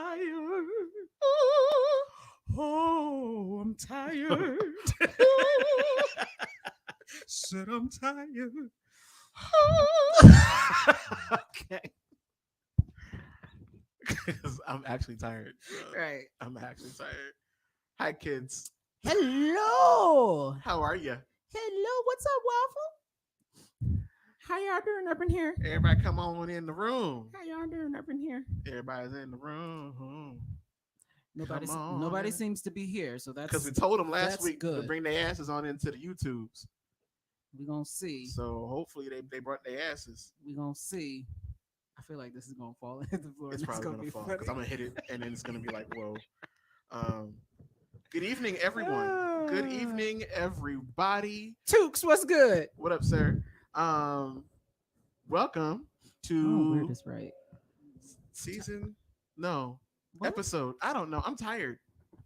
tired. Oh, I'm tired. Said I'm tired. Okay. Because I'm actually tired. Right. I'm actually tired. Hi, kids. Hello. How are you? Hello. What's up, Waffle? How y'all doing up in here? Everybody come on in the room. How y'all doing up in here? Everybody's in the room. Nobody seems to be here, so that's because we told them last that's week to good. bring their asses on into the YouTubes. We're gonna see. So hopefully they brought their asses. We're gonna see. I feel like this is gonna fall into the floor. It's probably gonna fall because I'm gonna hit it and then it's gonna be like, whoa. Good evening, everyone. Good evening, everybody. Tukes, what's good? What up, sir? Welcome to we're just right. Episode. I don't know. I'm tired.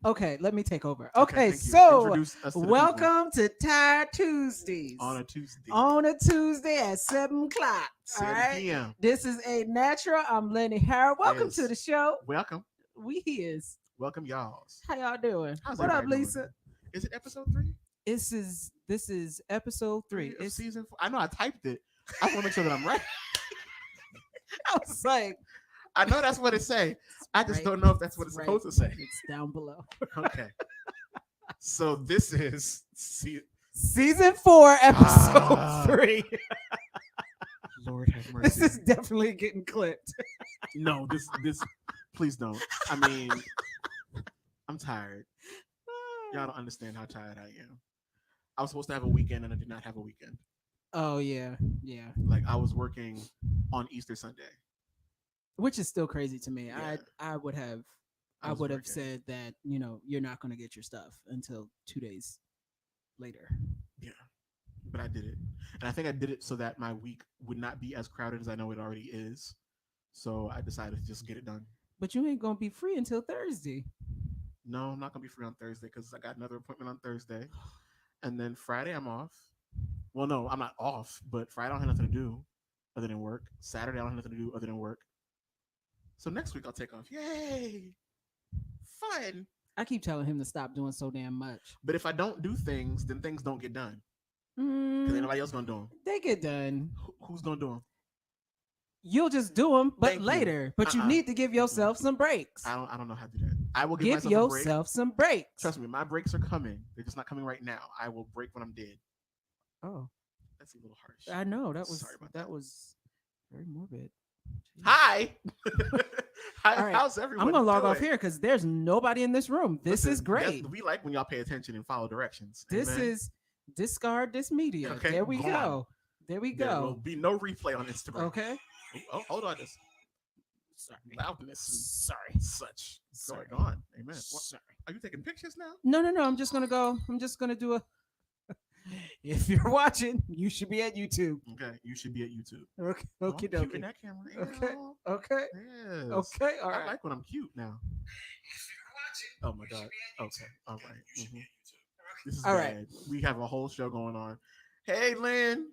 Okay, let me take over. Okay, so welcome to Tired Tuesdays. On a Tuesday. At 7 o'clock. 7 p.m. This is A Natural. I'm Lenny Harrod. Welcome to the show. Welcome. We is. Welcome, y'all. How y'all doing? What up, Lisa? Doing? Is it episode 3? This is episode 3. It's season 4. I know I typed it. I want to make sure that I'm right. I was like, I know that's what it say. I just don't know if that's what it's supposed to say. It's down below. Okay. So this is season 4, episode 3. Lord have mercy. This is definitely getting clipped. No, this please don't. I mean, I'm tired. Y'all don't understand how tired I am. I was supposed to have a weekend and I did not have a weekend. Oh yeah. Like I was working on Easter Sunday. Which is still crazy to me. Yeah. I would have said that, you're not going to get your stuff until 2 days later. Yeah. But I did it. And I think I did it so that my week would not be as crowded as I know it already is. So I decided to just get it done. But you ain't going to be free until Thursday. No, I'm not going to be free on Thursday because I got another appointment on Thursday. And then Friday I'm off. Well, no, I'm not off, but Friday I don't have nothing to do other than work. Saturday I don't have nothing to do other than work. So next week I'll take off. Yay! Fun. I keep telling him to stop doing so damn much. But if I don't do things, then things don't get done. Because ain't nobody else gonna do them. They get done. Who's gonna do them? You'll just do them, but later. But you need to give yourself some breaks. I don't know how to do that. I will give yourself some breaks. Trust me, my breaks are coming. They're just not coming right now. I will break when I'm dead. Oh, that's a little harsh. I know that was. Sorry about that was very morbid. Jeez. Hi. All right. How's everyone? I'm gonna log off here because there's nobody in this room. This is great. We like when y'all pay attention and follow directions. This Amen. is discard this media. Okay, there we go. There we go. There will be no replay on Instagram. Okay. Oh, hold on. Sorry. Loudness. Sorry. Such. Going on. Amen. Sorry. Are you taking pictures now? No. I'm just gonna do a. If you're watching, you should be at YouTube. Okay, you should be at YouTube. Okay. Cute in that camera. Okay. Yeah. Okay. Yes. Okay. All right. I like when I'm cute now. If you're watching, oh my God. Okay. All right. Mm-hmm. This is all bad. right. We have a whole show going on. Hey, Lynn.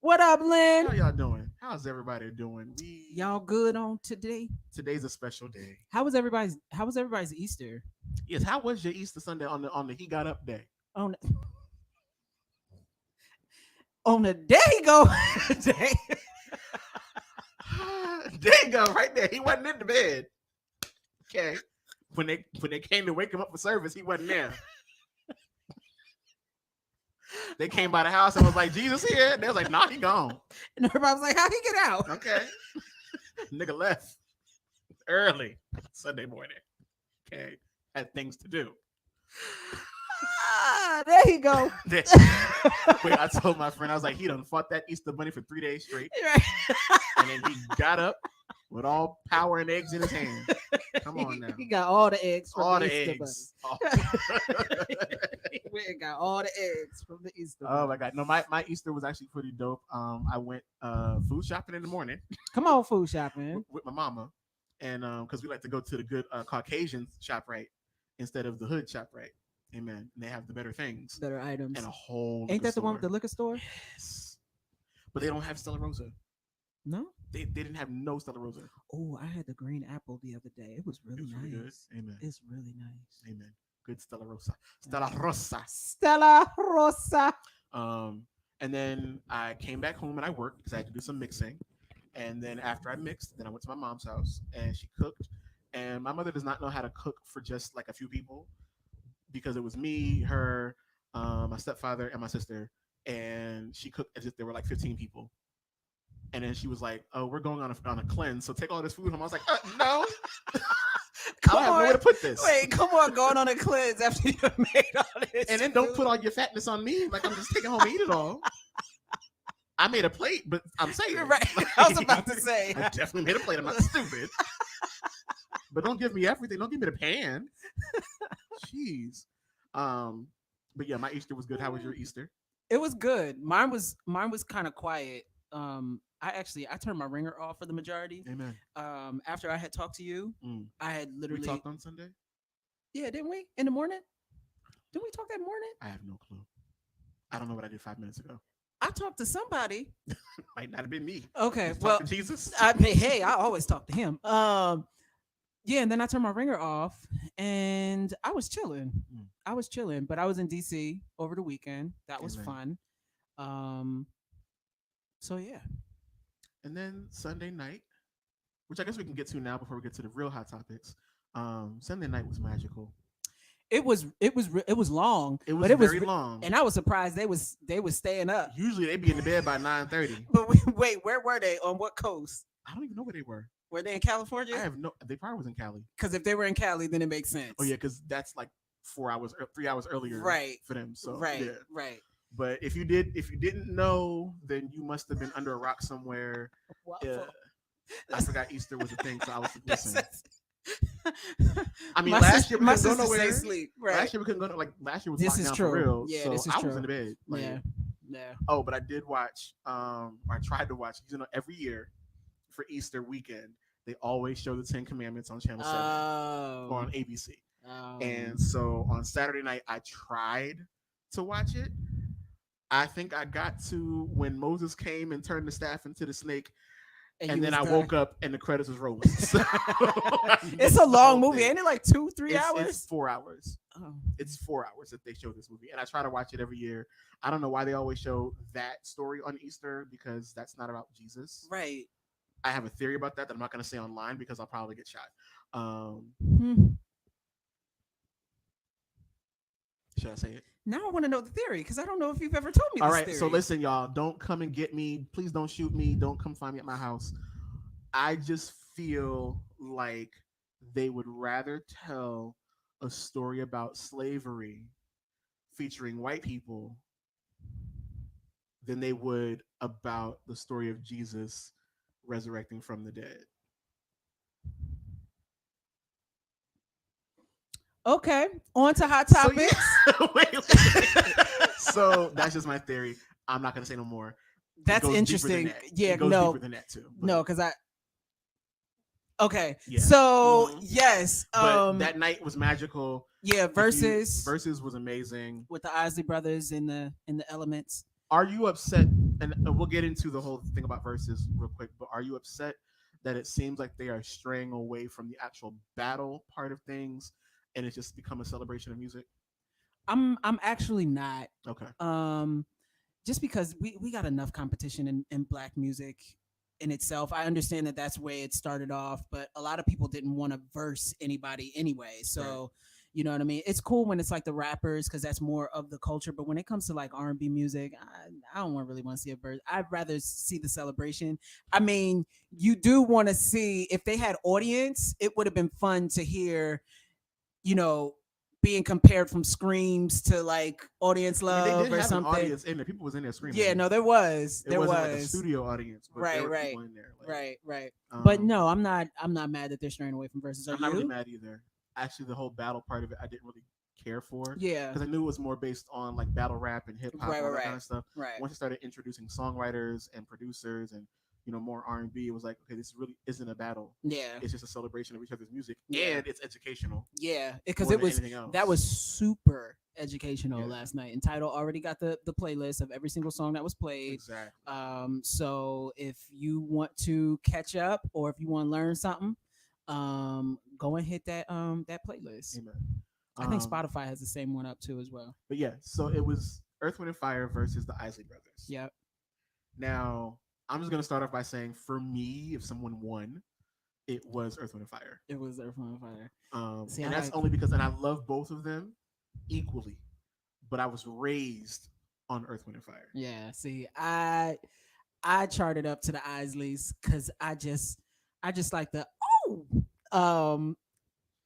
What up, Lynn? How y'all doing? How's everybody doing? Y'all good on today? Today's a special day. How was everybody's Easter? Yes. How was your Easter Sunday on the He Got Up day? On the day he go day. There you go, right there. He wasn't in the bed. Okay. When they came to wake him up for service, he wasn't there. They came by the house and was like, Jesus here. And they was like, nah, he gone. And everybody was like, how'd he get out? Okay. Nigga left early Sunday morning. Okay. Had things to do. There you go. Wait, I told my friend, I was like, he done fought that Easter bunny for 3 days straight. Right. And then he got up with all power and eggs in his hand. Come on now. He got all the eggs from all the Easter eggs. Bunny. We got all the eggs from the Easter bunny. Oh my God. No, my Easter was actually pretty dope. I went food shopping in the morning. Come on, food shopping. With my mama. And because we like to go to the good Caucasian ShopRite instead of the hood ShopRite. Amen. And they have the better things. Better items. And a whole Ain't that the one with the liquor store? Yes. But they don't have Stella Rosa. No? They didn't have no Stella Rosa. Oh, I had the green apple the other day. It was really It was nice. really good. Amen. It's really nice. Amen. Good Stella Rosa. Stella Rosa. Stella Rosa. And then I came back home and I worked because I had to do some mixing. And then after I mixed, then I went to my mom's house and she cooked. And my mother does not know how to cook for just like a few people because it was me, her, my stepfather, and my sister. And she cooked as if there were like 15 people. And then she was like, "Oh, we're going on a cleanse, so take all this food home." I was like, "No, I don't have nowhere to put this." Wait, come on, going on a cleanse after you made all this. And then don't put all your fatness on me. Like I'm just taking home and eat it all. I made a plate, but I'm saying right. I was about to say I definitely made a plate. I'm not stupid. But don't give me everything. Don't give me the pan. Jeez. But yeah, my Easter was good. How was your Easter? It was good. Mine was kind of quiet. I turned my ringer off for the majority. Amen. After I had talked to you, I had literally we talked on Sunday. Yeah, didn't we? In the morning? Didn't we talk that morning? I have no clue. I don't know what I did 5 minutes ago. I talked to somebody. Might not have been me. Okay, well, Jesus. I mean, hey, I always talk to him. Yeah, and then I turned my ringer off, and I was chilling. But I was in DC over the weekend. That was fun. So yeah. And then Sunday night, which I guess we can get to now before we get to the real hot topics. Sunday night was magical. It was long. It was very long, and I was surprised they was staying up. Usually they be in the bed by 9:30. But wait, where were they? On what coast? I don't even know where they were. Were they in California? I have no. They probably was in Cali. Because if they were in Cali, then it makes sense. Oh yeah, because that's like 3 hours earlier, right? For them. So right, yeah. right. But if you didn't know, then you must have been under a rock somewhere. I forgot Easter was a thing, so I was listening. I mean, last year we couldn't go nowhere. Sleep, right. Last year we couldn't go. Like last year was this is true. For real. Yeah, so this is I true. was in the bed. Like, yeah. Oh, but I did watch. I tried to watch. You know, every year for Easter weekend, they always show the 10 Commandments on Channel 7 or on ABC. And so on Saturday night, I tried to watch it. I think I got to when Moses came and turned the staff into the snake. And then I woke up and the credits was rolling. So, it's a long movie. Ain't it like 2-3 hours? It's 4 hours. Oh. It's 4 hours that they show this movie. And I try to watch it every year. I don't know why they always show that story on Easter because that's not about Jesus. Right. I have a theory about that I'm not going to say online because I'll probably get shot. Should I say it? Now I want to know the theory because I don't know if you've ever told me All this right, theory. so listen, y'all. Don't come and get me. Please don't shoot me. Don't come find me at my house. I just feel like they would rather tell a story about slavery featuring white people than they would about the story of Jesus resurrecting from the dead. Okay, on to hot topics. So, wait. So that's just my theory. I'm not going to say no more. That's interesting. That. Yeah, it goes no, deeper than that too. But. No, because I. Okay, yeah. So yes, but that night was magical. Yeah, Verzuz was amazing with the Isley brothers in the elements. Are you upset? And we'll get into the whole thing about Verzuz real quick. But are you upset that it seems like they are straying away from the actual battle part of things, and it's just become a celebration of music? I'm actually not. Okay. Just because we got enough competition in Black music in itself. I understand that that's where it started off, but a lot of people didn't want to verse anybody anyway. So, right. You know what I mean? It's cool when it's like the rappers because that's more of the culture. But when it comes to like R&B music, I don't really want to see a verse. I'd rather see the celebration. I mean, you do want to see if they had audience, it would have been fun to hear, you know, being compared from screams to like audience love they did or have something. An audience in there. People was in there screaming. Yeah, no, there was. It wasn't like a studio audience, but right, there were right, people in there. Like, right. But no, I'm not mad that they're straying away from Verzuz. I'm not really mad either. Actually, the whole battle part of it, I didn't really care for. Yeah, because I knew it was more based on like battle rap and hip hop, all that kind of stuff. Right. Once I started introducing songwriters and producers and more R&B, it was like, okay, this really isn't a battle. Yeah, it's just a celebration of each other's music, and it's educational. Yeah, because that was super educational last night. And Tidal already got the playlist of every single song that was played. Exactly. So if you want to catch up or if you want to learn something, go and hit that playlist. Amen. I think Spotify has the same one up too as well. But yeah, so it was Earth, Wind, and Fire versus the Isley Brothers. Yep. Now, I'm just going to start off by saying, for me, if someone won, it was Earth, Wind, and Fire. It was Earth, Wind, and Fire. And that's only because, and I love both of them equally, but I was raised on Earth, Wind, and Fire. Yeah, see, I charted up to the Isleys because I just like the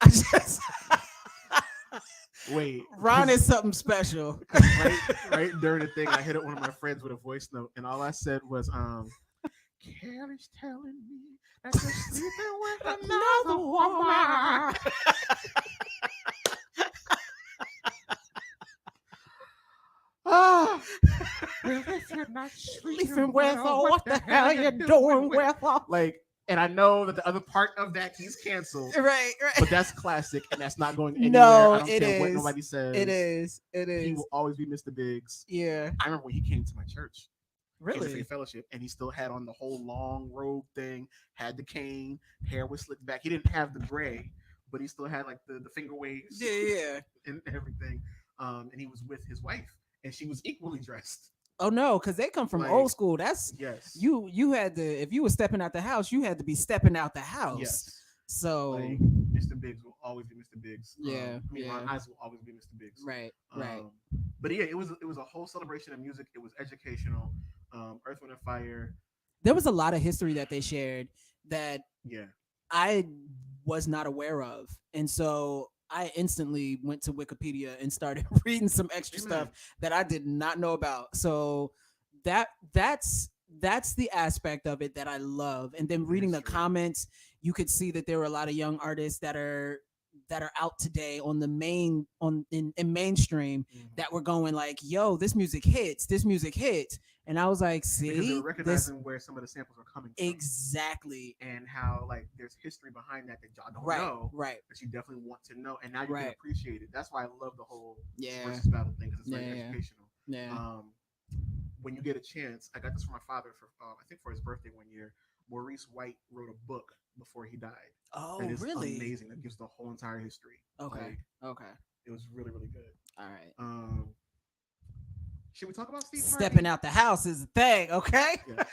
I just wait, Ron is something special. right during the thing, I hit up one of my friends with a voice note, and all I said was, Carrie's telling me that you're sleeping with another woman. Well, if you're not sleeping with her, what the hell you doing with her? Like, and I know that the other part of that he's canceled, right. But that's classic, and that's not going anywhere. No, I don't it care is. what nobody says. It is. He will always be Mr. Biggs. Yeah. I remember when he came to my church. Really? Faith Fellowship, and he still had on the whole long robe thing, had the cane, hair was slicked back. He didn't have the gray, but he still had like the finger waves, yeah, and everything. And he was with his wife, and she was equally dressed. Oh no, because they come from old school. That's yes. You had to, if you were stepping out the house, you had to be stepping out the house. Yes. So like, Mr. Biggs will always be Mr. Biggs. Yeah. My eyes will always be Mr. Biggs. Right. But yeah, it was a whole celebration of music. It was educational. Earth, Wind, and Fire. There was a lot of history that they shared that I was not aware of, and so I instantly went to Wikipedia and started reading some extra stuff that I did not know about. So that's the aspect of it that I love. And then reading the comments, you could see that there were a lot of young artists that are out today on the in mainstream that were going like, yo, this music hits. And I was like, see, because they were recognizing where some of the samples were coming from. Exactly. And how like there's history behind that y'all don't know. Right. But you definitely want to know. And now you can appreciate it. That's why I love the whole versus battle thing, because it's very educational. Yeah. When you get a chance, I got this from my father for I think for his birthday one year. Maurice White wrote a book before he died. Oh, that is really? Amazing. That gives the whole entire history. Okay. It was really, really good. All right. Should we talk about Steve Stepping Harvey? out the house is a thing, okay? Yes.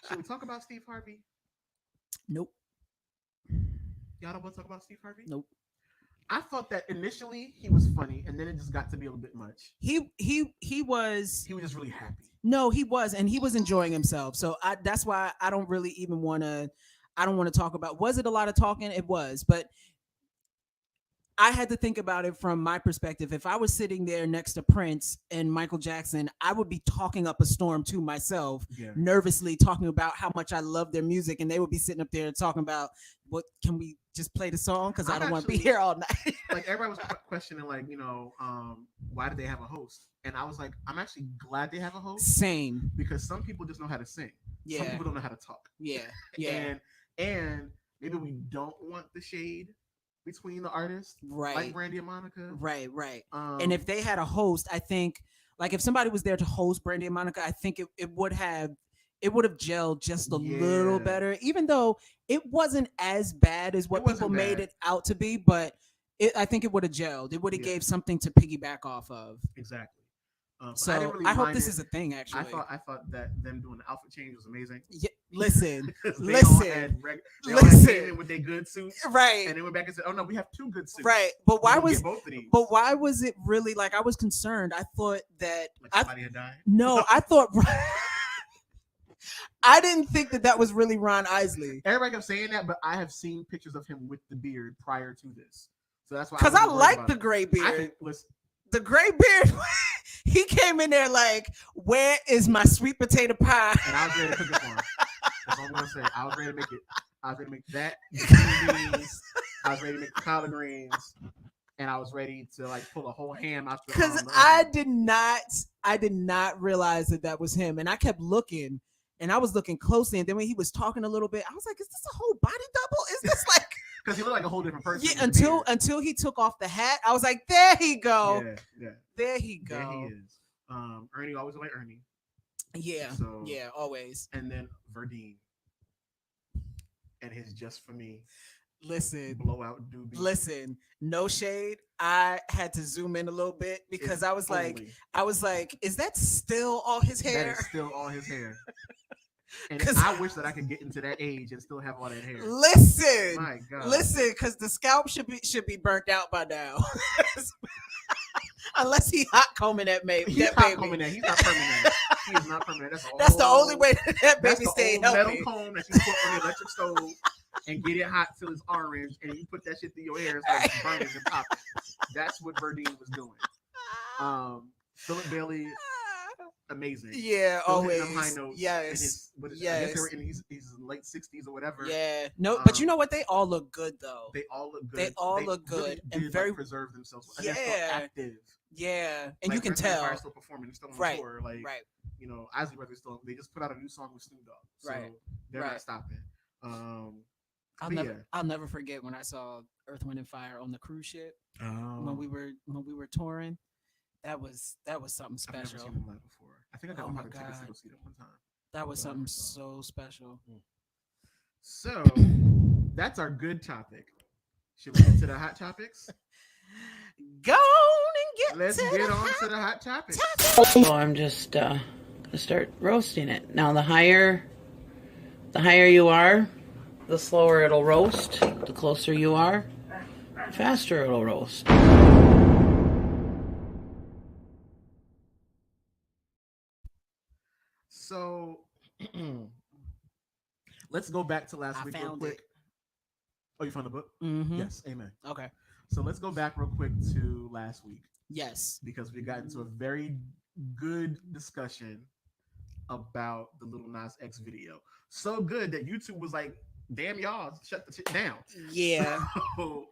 Should we talk about Steve Harvey? Nope. Y'all don't want to talk about Steve Harvey? Nope. I thought that initially he was funny, and then it just got to be a little bit much. He was just really happy. No, he was, and he was enjoying himself. So that's why I don't really even want to. I don't want to talk about. Was it a lot of talking? It was, but I had to think about it from my perspective. If I was sitting there next to Prince and Michael Jackson, I would be talking up a storm to myself, nervously talking about how much I love their music, and they would be sitting up there talking about, what can we just play the song? Because I don't want to be here all night. Like everybody was questioning, like, why did they have a host? And I was like, I'm actually glad they have a host. Same. Because some people just know how to sing. Yeah. Some people don't know how to talk. Yeah. And maybe we don't want the shade between the artists, like Brandy and Monica. Right. And if they had a host, I think, like if somebody was there to host Brandy and Monica, I think it would have gelled just a little better, even though it wasn't as bad as what people made it out to be, but I think it would have gelled. It would have gave something to piggyback off of. Exactly. So I hope this is a thing. Actually, I thought that them doing the outfit change was amazing. Yeah, listen, they all had with their good suits, right? And they went back and said, "Oh no, we have two good suits." Right, but why was both of these? But why was it really like I was concerned? I thought that somebody had died. No, I thought. I didn't think that was really Ron Isley. Everybody kept saying that, but I have seen pictures of him with the beard prior to this, so that's why. Because I like the gray beard. The gray beard. He came in there like, where is my sweet potato pie? And I was ready to cook it for him. That's all I'm gonna say. I was ready to make it. I was ready to make that beans. I was ready to make collard greens, and I was ready to like pull a whole ham out. Because I did not realize that was him, and I kept looking, and I was looking closely, and then when he was talking a little bit, I was like, is this a whole body double? Is this like? because he looked like a whole different person. Yeah, until he took off the hat, I was like, there he go. Yeah. There he go. There he is. Ernie always like Ernie. Yeah. So yeah, always. And then Verdine and his Just For Me. Listen, blowout doobie. Listen, no shade. I had to zoom in a little bit because I was like, is that still all his hair? That is still all his hair. And I wish that I could get into that age and still have all that hair. Listen, my God, because the scalp should be burnt out by now. Unless he hot combing that baby. He's hot combing that. He's not permanent. He is not permanent. That's the only way that baby stay healthy. Metal comb that you put on the electric stove and get it hot till it's orange, and you put that shit through your hair so it's burning and popping. That's what Verdine was doing. Philip Bailey, amazing. Yeah, still always. High notes. Yes. I guess they were in his late 60s or whatever. Yeah. No, but you know what? They all look good though. They all look good. They all look good really and very preserve themselves. Yeah. And they're still active. Yeah, and you can tell. They're still performing. They're still on tour. Like, you know, Isley Brothers they just put out a new song with Snoop Dogg. So they're not stopping. I'll never forget when I saw Earth, Wind and Fire on the cruise ship when we were touring. That was something special. I've never seen them live before. I think I got one tickets to go see them one time. That was something so special. So that's our good topic. Should we get to the hot topics? Go on and Let's get on to the hot topics. So I'm just gonna start roasting it. Now the higher you are, the slower it'll roast. The closer you are, the faster it'll roast. So let's go back to last week real quick. Oh, you found the book? Mm-hmm. Yes, amen. Okay. So let's go back real quick to last week. Yes. Because we got into a very good discussion about the Lil Nas X video. So good that YouTube was like, damn y'all, shut the shit down. Yeah. So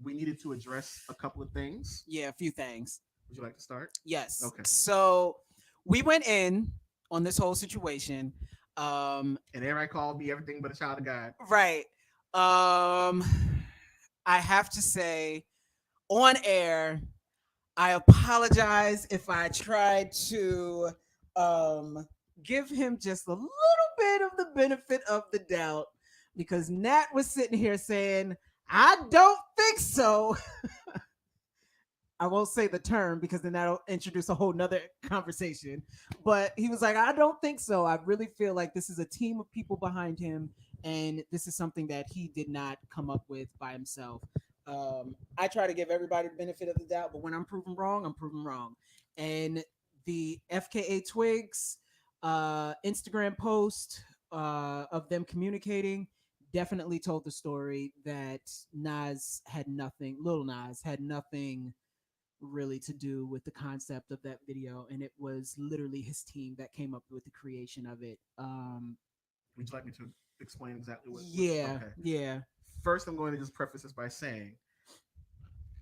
we needed to address a couple of things. Yeah, a few things. Would you like to start? Yes. Okay. So we went in on this whole situation. And everybody called me everything but a child of God. Right. I have to say, on air, I apologize if I tried to give him just a little bit of the benefit of the doubt, because Nat was sitting here saying, I don't think so. I won't say the term because then that'll introduce a whole nother conversation. But he was like, I don't think so. I really feel like this is a team of people behind him, and this is something that he did not come up with by himself. I try to give everybody the benefit of the doubt, but when I'm proven wrong, I'm proven wrong. And the FKA Twigs Instagram post of them communicating definitely told the story that Lil Nas had nothing really to do with the concept of that video, and it was literally his team that came up with the creation of it. Would you like me to explain exactly what? Yeah, okay. Yeah. First, I'm going to just preface this by saying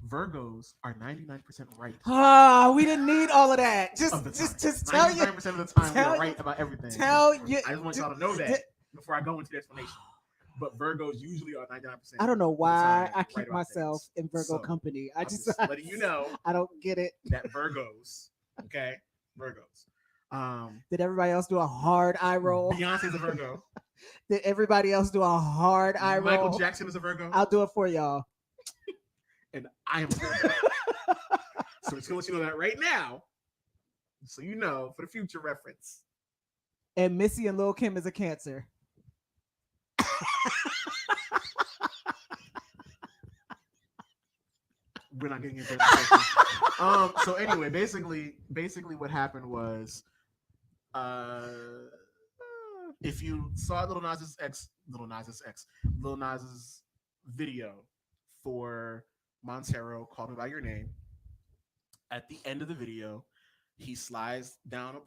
Virgos are 99% right. We didn't need all of that. Just tell you. 99% of the time, we're right about everything. I just want y'all to know that before I go into the explanation. But Virgos usually are 99%. I don't know why I keep myself in Virgo company. I'm just letting you know. I don't get it. That Virgos, okay? Virgos. Did everybody else do a hard eye roll? Beyonce's a Virgo. Did everybody else do a hard eye roll? Michael Jackson is a Virgo. I'll do it for y'all. And I am a Virgo. So it's going to let you know that right now, so you know for the future reference. And Missy and Lil' Kim is a Cancer. We're not getting into that. So anyway, basically what happened was, if you saw Lil Nas's video for Montero, Call Me By Your Name, at the end of the video, he slides down a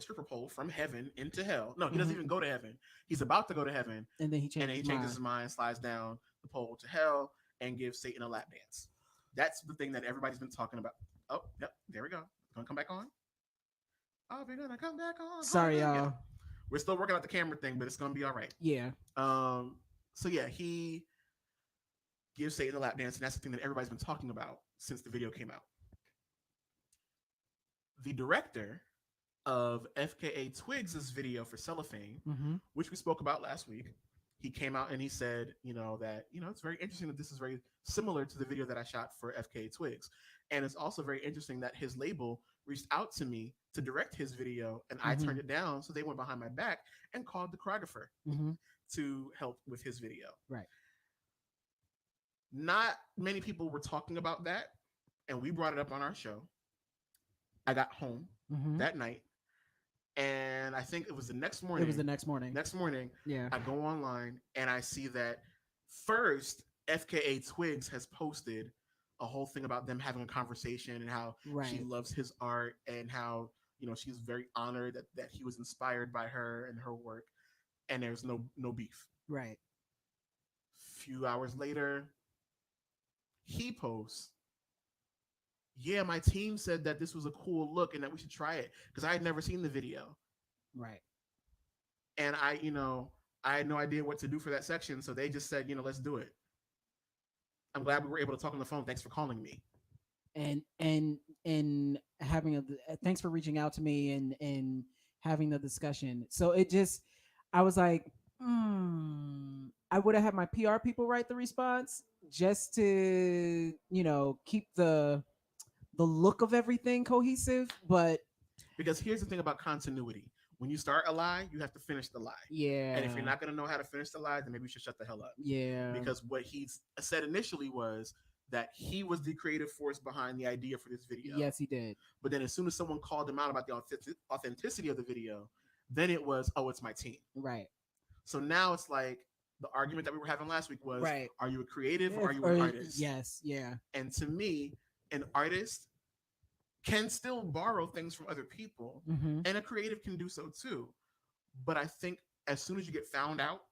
stripper pole from heaven into hell. No, he doesn't even go to heaven. He's about to go to heaven. And then he changes his mind, slides down the pole to hell, and gives Satan a lap dance. That's the thing that everybody's been talking about. Oh, yep, there we go. Gonna come back on. Oh, we're gonna come back on. Sorry, y'all. Yeah. We're still working out the camera thing, but it's gonna be all right. Yeah. So yeah, he give Satan a lap dance, and that's the thing that everybody's been talking about since the video came out. The director of FKA Twigs' video for Cellophane, which we spoke about last week, he came out and he said, that, it's very interesting that this is very similar to the video that I shot for FKA Twigs. And it's also very interesting that his label reached out to me to direct his video, and I turned it down. So they went behind my back and called the choreographer to help with his video. Right. Not many people were talking about that, and we brought it up on our show. I got home that night, and I think it was the next morning. It was the next morning. Next morning, yeah. I go online and I see that first FKA Twigs has posted a whole thing about them having a conversation and how she loves his art and how she's very honored that he was inspired by her and her work, and there's no beef. Right. Few hours later, he posts, yeah, my team said that this was a cool look and that we should try it, because I had never seen the video. Right. And I had no idea what to do for that section, so they just said, let's do it. I'm glad we were able to talk on the phone. Thanks for calling me. And having thanks for reaching out to me and having the discussion. So it just, I was like, I would have had my PR people write the response just to, keep the look of everything cohesive. But because here's the thing about continuity. When you start a lie, you have to finish the lie. Yeah. And if you're not going to know how to finish the lie, then maybe you should shut the hell up. Yeah. Because what he said initially was that he was the creative force behind the idea for this video. Yes, he did. But then as soon as someone called him out about the authenticity of the video, then it was, oh, it's my team. Right. So now it's like the argument that we were having last week was, right. Are you a creative or are you an artist? Yes. Yeah. And to me, an artist can still borrow things from other people, and a creative can do so too. But I think as soon as you get found out,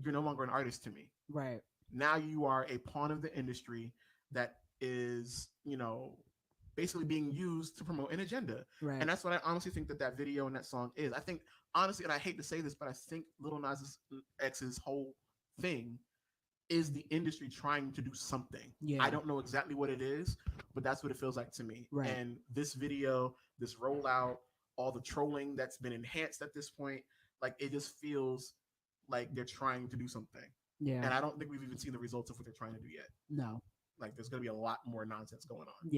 you're no longer an artist to me. Right. Now you are a pawn of the industry that is, basically being used to promote an agenda. Right. And that's what I honestly think that video and that song is. I think, honestly, and I hate to say this, but I think Lil Nas X's whole thing is the industry trying to do something. Yeah. I don't know exactly what it is, but that's what it feels like to me. Right. And this video, this rollout, all the trolling that's been enhanced at this point, like it just feels like they're trying to do something. Yeah. And I don't think we've even seen the results of what they're trying to do yet. No. Like there's going to be a lot more nonsense going on.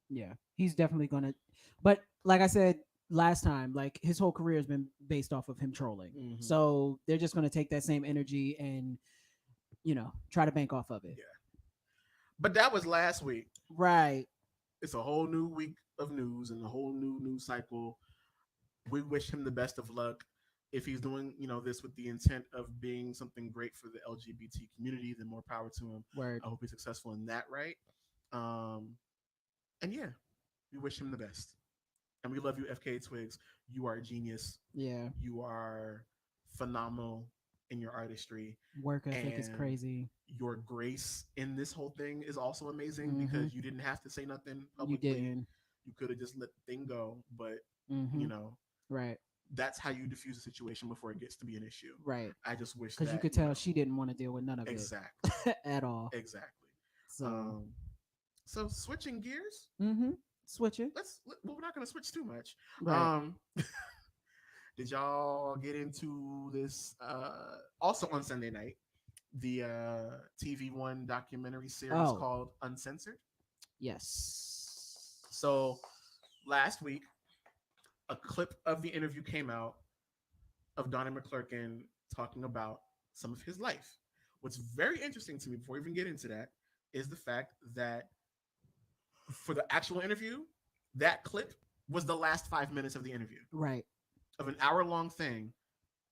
Yeah. He's definitely going to, but like I said last time, like his whole career has been based off of him trolling. So they're just going to take that same energy and, try to bank off of it. Yeah. But that was last week. Right. It's a whole new week of news and a whole new news cycle. We wish him the best of luck. If he's doing, this with the intent of being something great for the LGBT community, then more power to him. Word. I hope he's successful in that, right? And yeah, we wish him the best. And we love you, FKA Twigs. You are a genius. Yeah. You are phenomenal in your artistry. Work ethic is crazy. Your grace in this whole thing is also amazing because you didn't have to say nothing publicly. You didn't. You could have just let the thing go, but right. That's how you diffuse a situation before it gets to be an issue. Right. I just wish because you could tell she didn't want to deal with none of it at all. Exactly. So switching gears. Switching. We're not going to switch too much. Right. Did y'all get into this? Also on Sunday night, the TV One documentary series called Uncensored. Yes. So last week, a clip of the interview came out of Donnie McClurkin talking about some of his life. What's very interesting to me, before we even get into that, is the fact that for the actual interview, that clip was the last 5 minutes of the interview. Right. Of an hour-long thing,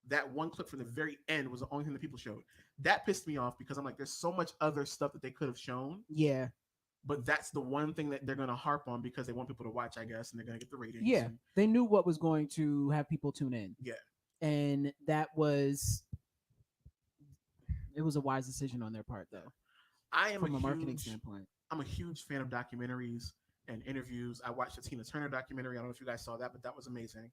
that one clip from the very end was the only thing that people showed. That pissed me off because I'm like, there's so much other stuff that they could have shown. Yeah. But that's the one thing that they're going to harp on because they want people to watch, I guess, and they're going to get the ratings. Yeah. They knew what was going to have people tune in. Yeah. And it was a wise decision on their part, though. From a marketing standpoint. I'm a huge fan of documentaries and interviews. I watched the Tina Turner documentary. I don't know if you guys saw that, but that was amazing.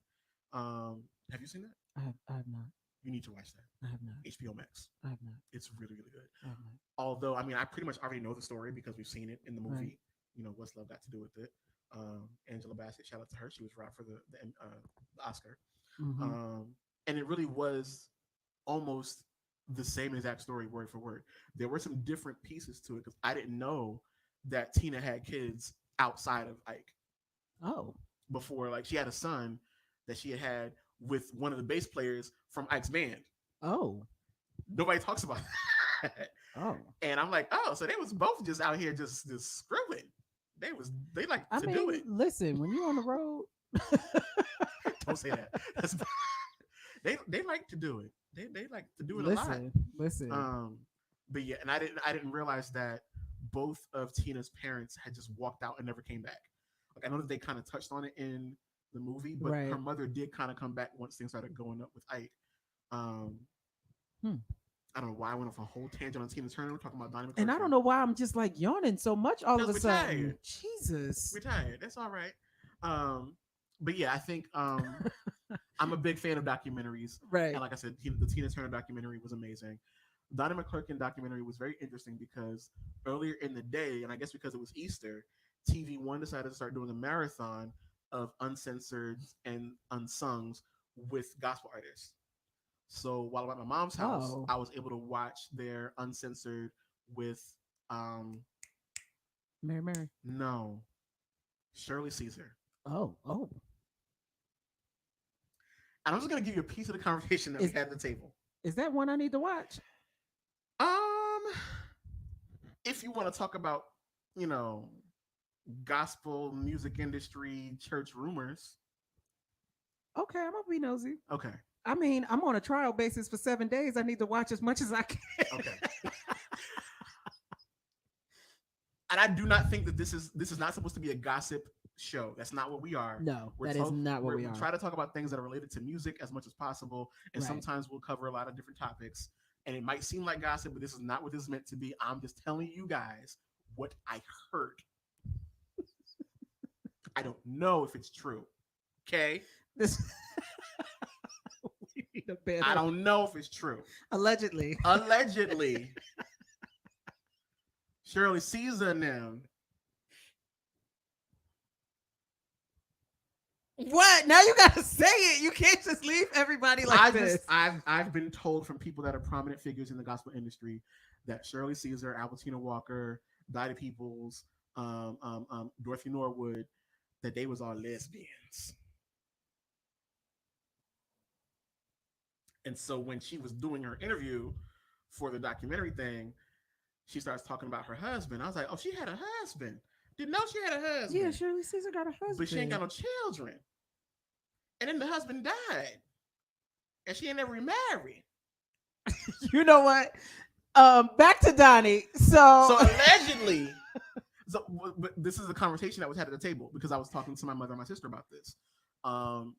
Have you seen that? I have not. You need to watch that. I have not. HBO Max. I have not. It's really, really good. I have not. Although, I mean, I pretty much already know the story because we've seen it in the movie. Right. You know, what's love got to do with it? Angela Bassett, shout out to her. She was robbed for the Oscar. Mhm. And it really was almost the same exact story, word for word. There were some different pieces to it because I didn't know that Tina had kids outside of Ike Oh. before. Like, she had a son that she had with one of the bass players from Ike's band. Oh. Nobody talks about that. Oh. And I'm like, oh, so they was both just out here just screwing. They like I to mean, do it. listen, when you're on the road, Don't say that. They like to do it. They like to do it a lot. Listen. But yeah, and I didn't realize that both of Tina's parents had just walked out and never came back. Like, I know that they kind of touched on it in the movie, but Right. her mother did kind of come back once things started going up with Ike. I don't know why I went off a whole tangent on Tina Turner. We're talking about Donnie McClurkin. And I don't know why I'm just like yawning so much all of a Because sudden. we're tired. Jesus. We're tired. That's all right. But yeah, I think I'm a big fan of documentaries. Right. And like I said, the Tina Turner documentary was amazing. Donnie McClurkin documentary was very interesting because earlier in the day, and I guess because it was Easter, TV One decided to start doing a marathon of uncensored and unsungs with gospel artists. So while I'm at my mom's house, I was able to watch their uncensored with Mary. No, Shirley Caesar. Oh. And I'm just gonna give you a piece of the conversation that we had at the table. Is that one I need to watch? If you want to talk about, gospel music industry, church rumors. Okay, I'm gonna be nosy. Okay. I mean, I'm on a trial basis for 7 days. I need to watch as much as I can. Okay. And I do not think that this is not supposed to be a gossip show. That's not what we are. No, that is not what we are. We try to talk about things that are related to music as much as possible, and Right. sometimes we'll cover a lot of different topics. And it might seem like gossip, but this is not what this is meant to be. I'm just telling you guys what I heard. I don't know if it's true. Okay? We need a better. I don't know if it's true. Allegedly. Shirley Caesar and them. What? Now you gotta say it. You can't just leave everybody like this. I've been told from people that are prominent figures in the gospel industry that Shirley Caesar, Albertina Walker, Dottie Peoples, Dorothy Norwood, that they was all lesbians. And so when she was doing her interview for the documentary thing, she starts talking about her husband. I was like, oh, she had a husband. Didn't know she had a husband. Yeah, Shirley Caesar got a husband. But she ain't got no children. And then the husband died. And she ain't never remarried. You know what? Back to Donnie. So allegedly. But this is a conversation that was had at the table because I was talking to my mother and my sister about this.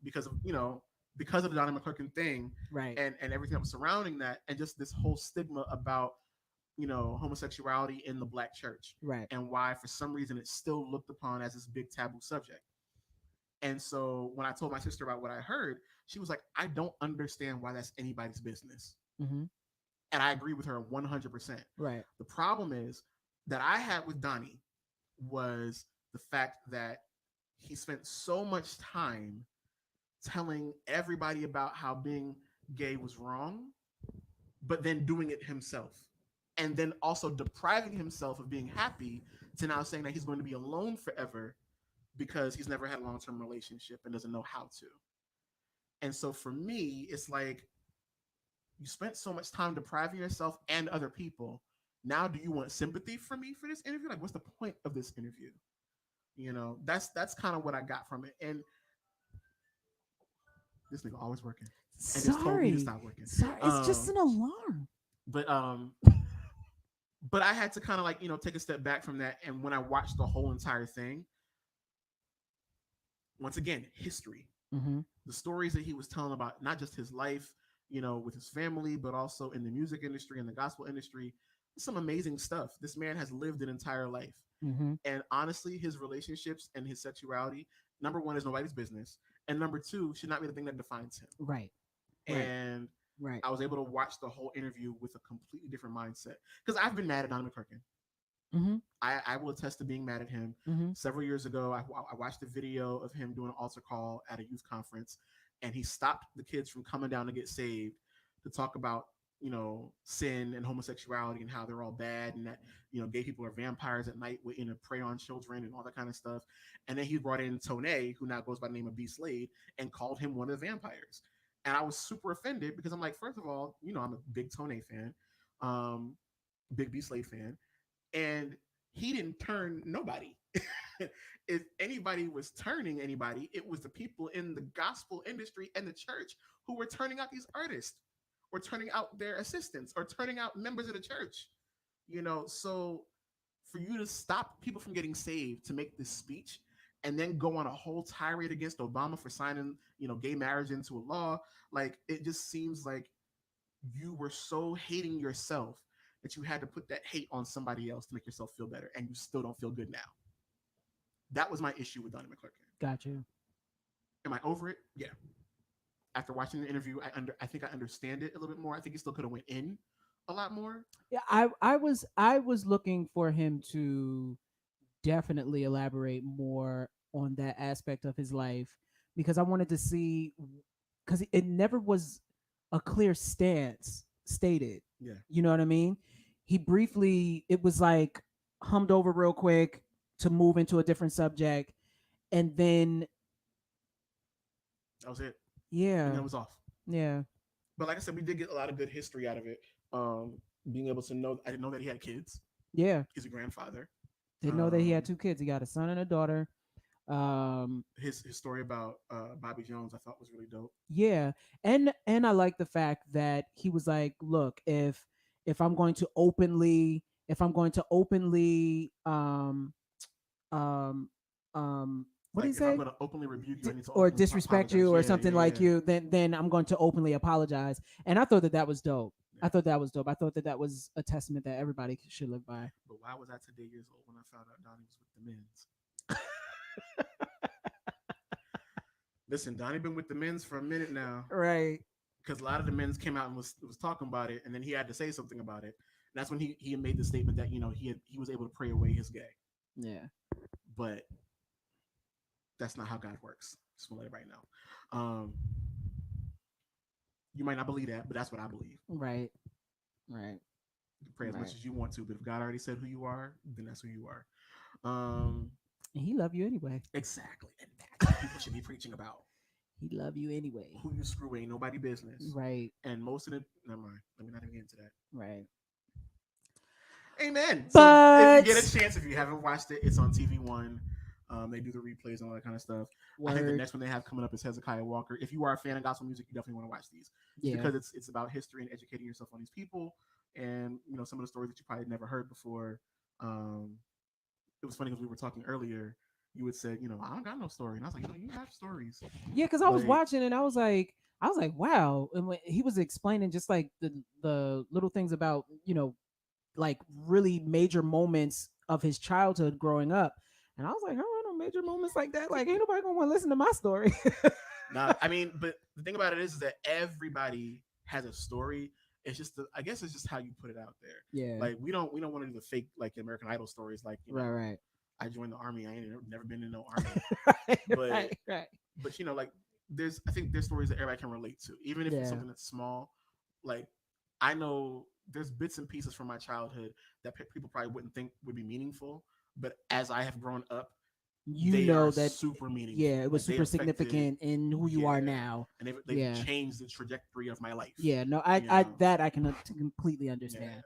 Because of the Donnie McClurkin thing, right, and everything that was surrounding that, and just this whole stigma about homosexuality in the Black church, right, and why for some reason it's still looked upon as this big taboo subject. And so when I told my sister about what I heard, she was like, I don't understand why that's anybody's business. Mm-hmm. And I agree with her 100%. Right. The problem is that I had with Donnie was the fact that he spent so much time telling everybody about how being gay was wrong, but then doing it himself. And then also depriving himself of being happy to now saying that he's going to be alone forever because he's never had a long-term relationship and doesn't know how to. And so for me, it's like, you spent so much time depriving yourself and other people. Now, do you want sympathy from me for this interview? Like, what's the point of this interview? That's kind of what I got from it. And this nigga always working. And just told me to stop working. Sorry, it's just an alarm. But I had to kind of take a step back from that. And when I watched the whole entire thing, once again, history. Mm-hmm. The stories that he was telling about not just his life, with his family, but also in the music industry and the gospel industry. Some amazing stuff. This man has lived an entire life. Mm-hmm. And honestly, his relationships and his sexuality, number one, is nobody's business. And number two, should not be the thing that defines him. Right. And Right. I was able to watch the whole interview with a completely different mindset because I've been mad at Donnie McClurkin. Mm-hmm. I will attest to being mad at him. Mm-hmm. Several years ago, I watched a video of him doing an altar call at a youth conference, and he stopped the kids from coming down to get saved to talk about, sin and homosexuality and how they're all bad and that, gay people are vampires at night waiting to prey on children and all that kind of stuff. And then he brought in Tone, who now goes by the name of B. Slade, and called him one of the vampires. And I was super offended because I'm like, first of all, I'm a big Tone fan, big B. Slade fan. And he didn't turn nobody. If anybody was turning anybody, it was the people in the gospel industry and the church who were turning out these artists or turning out their assistants or turning out members of the church. So for you to stop people from getting saved to make this speech and then go on a whole tirade against Obama for signing, gay marriage into a law, like it just seems like you were so hating yourself that you had to put that hate on somebody else to make yourself feel better, and you still don't feel good now. That was my issue with Donnie McClurkin. Got you. Am I over it? Yeah. After watching the interview, I think I understand it a little bit more. I think he still could have went in a lot more. Yeah, I was looking for him to definitely elaborate more on that aspect of his life because I wanted to see because it never was a clear stance stated. Yeah. You know what I mean? He briefly, it was like hummed over real quick to move into a different subject. And then that was it. Yeah. And that was off. Yeah. But like I said, we did get a lot of good history out of it. Being able to know, I didn't know that he had kids. Yeah. He's a grandfather. Didn't know that he had 2 kids. He got a son and a daughter. His story about Bobby Jones I thought was really dope. Yeah. And I like the fact that he was like, look, if I'm going to openly what do you say? If I'm going to openly rebuke you, I need to or openly disrespect you, or something like yeah. you, then I'm going to openly apologize. And I thought that was dope. Yeah. I thought that was dope. I thought that was a testament that everybody should live by. But why was I today years old when I found out Donnie was with the men's? Listen, Donnie been with the men's for a minute now, right? Because a lot of the men's came out and was talking about it, and then he had to say something about it. And that's when he made the statement that he was able to pray away his gay. Yeah, but that's not how God works. Just want to let everybody know. You might not believe that, but that's what I believe. Right. You can pray as much as you want to, but if God already said who you are, then that's who you are. And he love you anyway. Exactly. And that's what people should be preaching about. He love you anyway. Who you screw ain't nobody business. Right. And most of the never mind. Let me not even get into that. Right. Amen. But so if you get a chance, if you haven't watched it, it's on TV One. They do the replays and all that kind of stuff. Word. I think the next one they have coming up is Hezekiah Walker. If you are a fan of gospel music, you definitely want to watch these. Yeah. Because it's about history and educating yourself on these people and some of the stories that you probably never heard before. It was funny because we were talking earlier. You would say, I don't got no story. And I was like, you have stories. Yeah, because I was watching and I was like, wow. And when he was explaining just like the little things about, like really major moments of his childhood growing up. And I was like, major moments like that. Like, ain't nobody gonna want to listen to my story. Nah, I mean, but the thing about it is that everybody has a story. It's just, I guess it's just how you put it out there. Yeah. Like we don't want to do the fake like American Idol stories. Like, right. I joined the army. I ain't never been in no army. right. But like I think there's stories that everybody can relate to, even if it's something that's small. Like I know there's bits and pieces from my childhood that people probably wouldn't think would be meaningful, but as I have grown up, they are that super meaningful. Yeah, it was super significant in who you are now, and they've changed the trajectory of my life. Yeah, no, I can completely understand.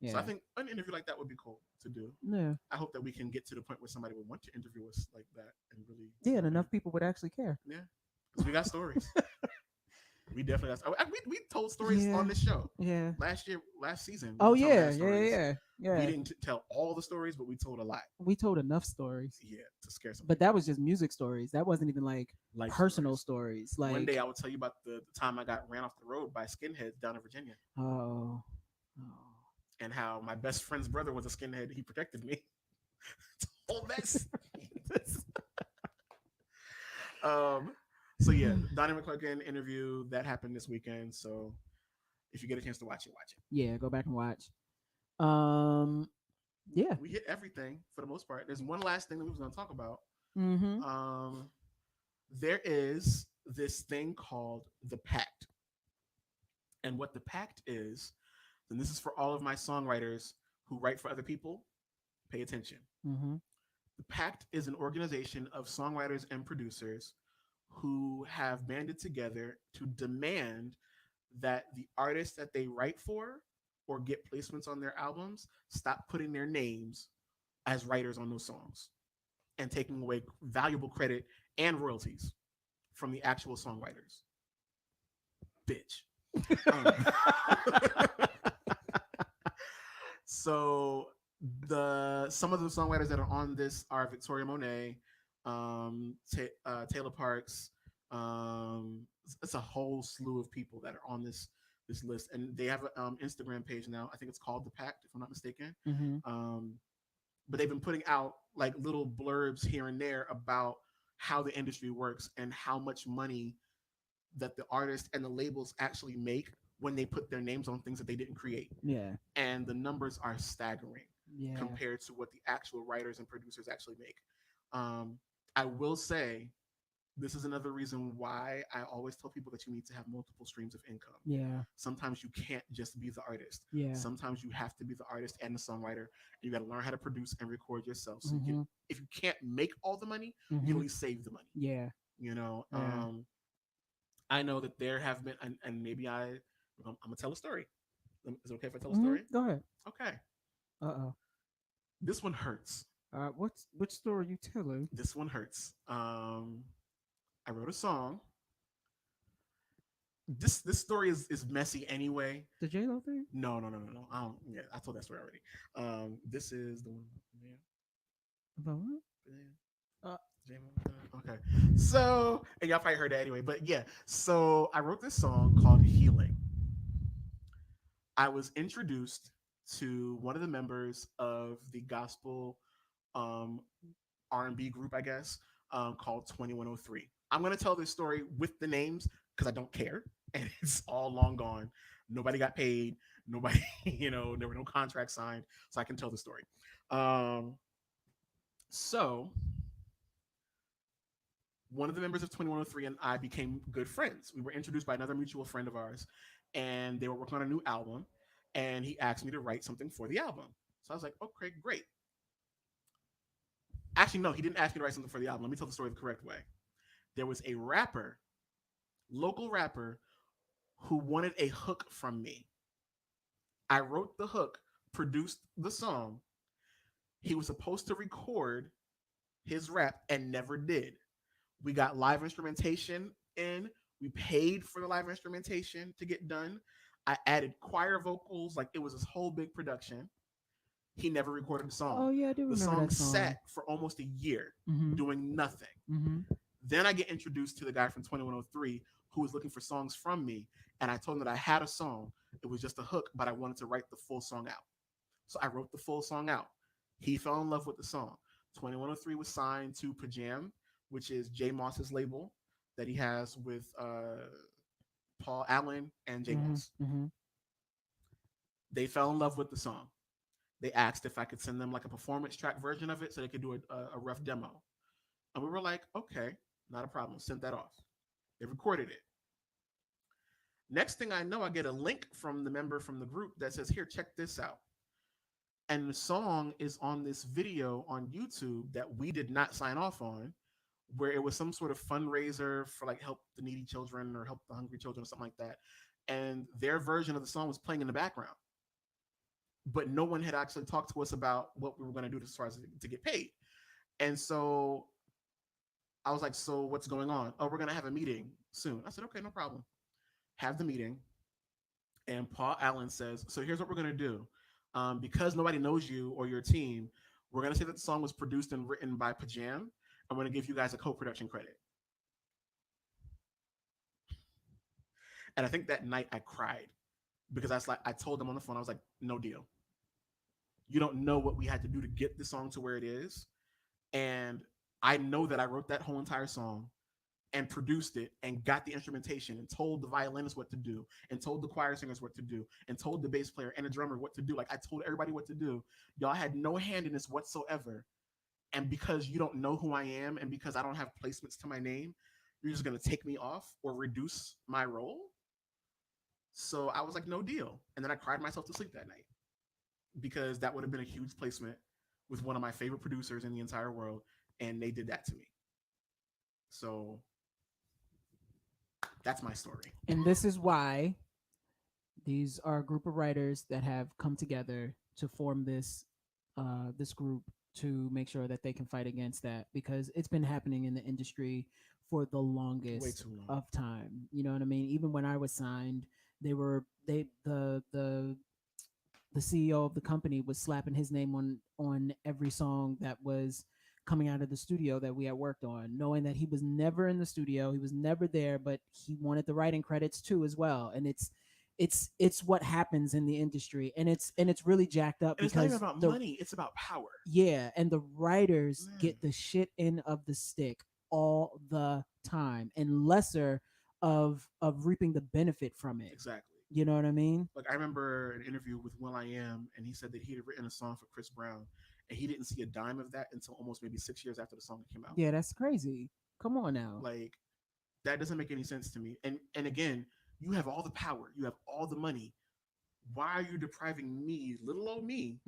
Yeah. So I think an interview like that would be cool to do. Yeah. I hope that we can get to the point where somebody would want to interview us like that and really. Yeah, and enough people would actually care. Yeah, because we got stories. We definitely got. We told stories on this show. Yeah. Last season. Oh yeah. We didn't tell all the stories, but we told a lot. We told enough stories. Yeah, to scare some. But that was just music stories. That wasn't even like personal stories. Like one day I will tell you about the time I got ran off the road by skinheads down in Virginia. Oh. And how my best friend's brother was a skinhead. He protected me. All that. So yeah, Donnie McClurkin interview that happened this weekend. So If you get a chance to watch it, watch it. Yeah, go back and watch. Yeah. We hit everything for the most part. There's one last thing that we was going to talk about. Mm-hmm. There is this thing called the Pact. And what the Pact is, and this is for all of my songwriters who write for other people, pay attention. Mm-hmm. The Pact is an organization of songwriters and producers who have banded together to demand that the artists that they write for or get placements on their albums stop putting their names as writers on those songs and taking away valuable credit and royalties from the actual songwriters. Bitch. So some of the songwriters that are on this are Victoria Monet, Taylor Parks. It's a whole slew of people that are on this list, and they have an Instagram page now. I think it's called The Pact, if I'm not mistaken. Mm-hmm. But they've been putting out like little blurbs here and there about how the industry works and how much money that the artists and the labels actually make when they put their names on things that they didn't create. Yeah. And the numbers are staggering Yeah. compared to what the actual writers and producers actually make. I will say, this is another reason why I always tell people that you need to have multiple streams of income. Yeah. Sometimes you can't just be the artist. Yeah. Sometimes you have to be the artist and the songwriter. And you got to learn how to produce and record yourself. So Mm-hmm. if you can't make all the money, you Mm-hmm. can at least save the money. Yeah. You know, Yeah. I know that there have been, and maybe I'm gonna tell a story. Is it okay if I tell a Mhm. story? Go ahead. Okay. Uh-oh. This one hurts. Which story are you telling? This one hurts. I wrote a song. This story is messy anyway. The J-Lo thing? No. Yeah, I told that story already. This is the one. Yeah. About what? Okay. So, and y'all probably heard that anyway, but yeah. So I wrote this song called Healing. I was introduced to one of the members of the gospel R&B group, I guess, called 2103. I'm going to tell this story with the names because I don't care. And it's all long gone. Nobody got paid. Nobody, there were no contracts signed. So I can tell the story. So one of the members of 2103 and I became good friends. We were introduced by another mutual friend of ours, and they were working on a new album, and he asked me to write something for the album. So I was like, okay, great. Actually, no, he didn't ask me to write something for the album. Let me tell the story the correct way. There was a local rapper, who wanted a hook from me. I wrote the hook, produced the song. He was supposed to record his rap and never did. We got live instrumentation in. We paid for the live instrumentation to get done. I added choir vocals. Like, it was this whole big production. He never recorded the song. Oh, yeah, I do remember the song that song. sat for almost a year doing nothing. Mm-hmm. Then I get introduced to the guy from 2103 who was looking for songs from me. And I told him that I had a song. It was just a hook, but I wanted to write the full song out. So I wrote the full song out. He fell in love with the song. 2103 was signed to Pajam, which is Jay Moss's label that he has with Paul Allen and Jay Moss. Mm-hmm. They fell in love with the song. They asked if I could send them like a performance track version of it so they could do a rough demo. And we were like, okay, not a problem. Sent that off. They recorded it. Next thing I know, I get a link from the member from the group that says, here, check this out. And the song is on this video on YouTube that we did not sign off on, where it was some sort of fundraiser for like help the needy children or help the hungry children or something like that. And their version of the song was playing in the background. But no one had actually talked to us about what we were going to do as far as to get paid. And so I was like, so what's going on? Oh, we're going to have a meeting soon. I said, okay, no problem. Have the meeting. And Paul Allen says, so here's what we're going to do. Because nobody knows you or your team, we're going to say that the song was produced and written by Pajam. I'm going to give you guys a co-production credit. And I think that night I cried because I told them on the phone, I was like, no deal. You don't know what we had to do to get the song to where it is. And I know that I wrote that whole entire song and produced it and got the instrumentation and told the violinist what to do and told the choir singers what to do and told the bass player and the drummer what to do. Like I told everybody what to do. Y'all had no hand in this whatsoever. And because you don't know who I am and because I don't have placements to my name, you're just going to take me off or reduce my role. So I was like, no deal. And then I cried myself to sleep that night because that would have been a huge placement with one of my favorite producers in the entire world. And they did that to me. So that's my story. And this is why these are a group of writers that have come together to form this this group to make sure that they can fight against that, because it's been happening in the industry for the longest Way too long. of time. You know what I mean? Even when I was signed, the CEO of the company was slapping his name on every song that was coming out of the studio that we had worked on, knowing that he was never in the studio, he was never there, but he wanted the writing credits too as well. And it's what happens in the industry, and it's really jacked up And it's because not even about money, it's about power. yeah, and the writers get the shit end of the stick all the time, and lesser of reaping the benefit from it. Exactly. You know what I mean? Like I remember an interview with will.i.am, and he said that he had written a song for Chris Brown, and he didn't see a dime of that until almost maybe 6 years after the song came out. Yeah, that's crazy. Come on now. Like that doesn't make any sense to me. And again, you have all the power, you have all the money. Why are you depriving me, little old me,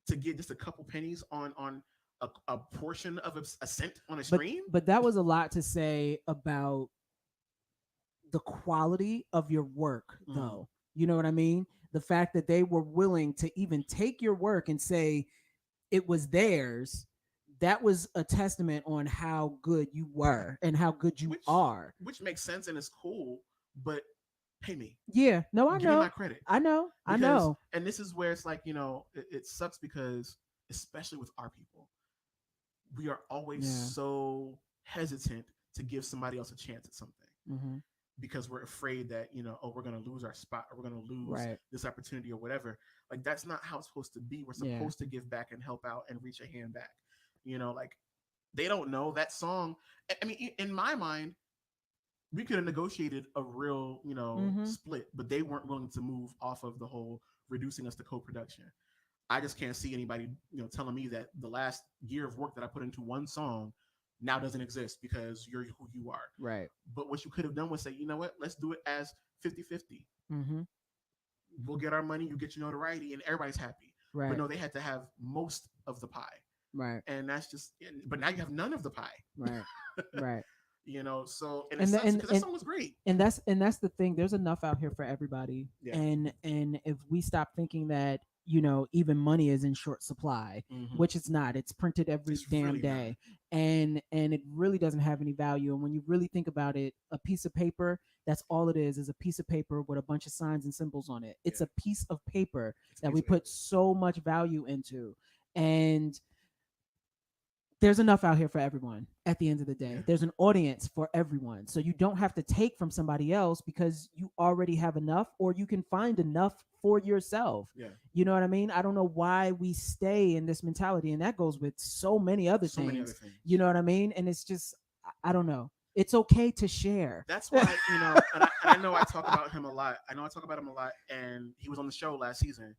to get just a couple pennies on a portion of a cent on a stream? But that was a lot to say about the quality of your work, though. You know what I mean? The fact that they were willing to even take your work and say it was theirs, that was a testament on how good you were and how good you are. Which makes sense and is cool, but pay me. Yeah, no, I Give me know. my credit. I know. I know. And this is where it's like, it sucks because, especially with our people, we are always so hesitant to give somebody else a chance at something. Because we're afraid that, we're going to lose our spot, or we're going to lose this opportunity or whatever. Like, that's not how it's supposed to be. We're supposed to give back and help out and reach a hand back. Like, they don't know that song. I mean, in my mind, we could have negotiated a real, split, but they weren't willing to move off of the whole reducing us to co-production. I just can't see anybody, telling me that the last year of work that I put into one song now doesn't exist because you're who you are. Right. But what you could have done was say, you know what, let's do it as 50-50. We'll get our money, you get your notoriety, and everybody's happy. Right. But no, they had to have most of the pie. Right. And that's just, but now you have none of the pie. Right. Right. So and it sucks because that song was great. And that's the thing. There's enough out here for everybody. Yeah. And if we stop thinking that, even money is in short supply, which it's not. It's printed every damn really day. And it really doesn't have any value. And when you really think about it, a piece of paper, that's all it is a piece of paper with a bunch of signs and symbols on it. It's a piece of paper that we put so much value into. And there's enough out here for everyone at the end of the day. There's an audience for everyone. So you don't have to take from somebody else because you already have enough, or you can find enough for yourself. Yeah. You know what I mean? I don't know why we stay in this mentality, and that goes with so many other things. You know what I mean? And it's just, I don't know. It's okay to share. That's why, and I know I talk about him a lot. And he was on the show last season,